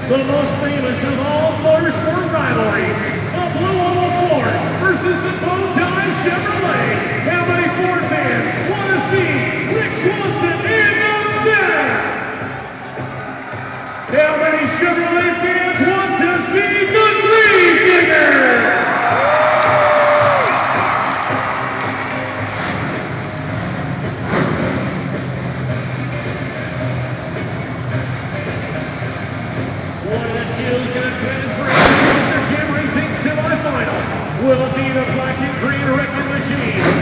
the most famous of all motorsport rivalries, the Blue Oval Ford versus the Bowtie Chevrolet. How many Ford fans want to see Rick Swanson in the Zest? How many Chevrolet fans want to see the Gravedigger? One of the two is going to transfer into the Jam Racing semifinal. Will it be the black and green wrecking machine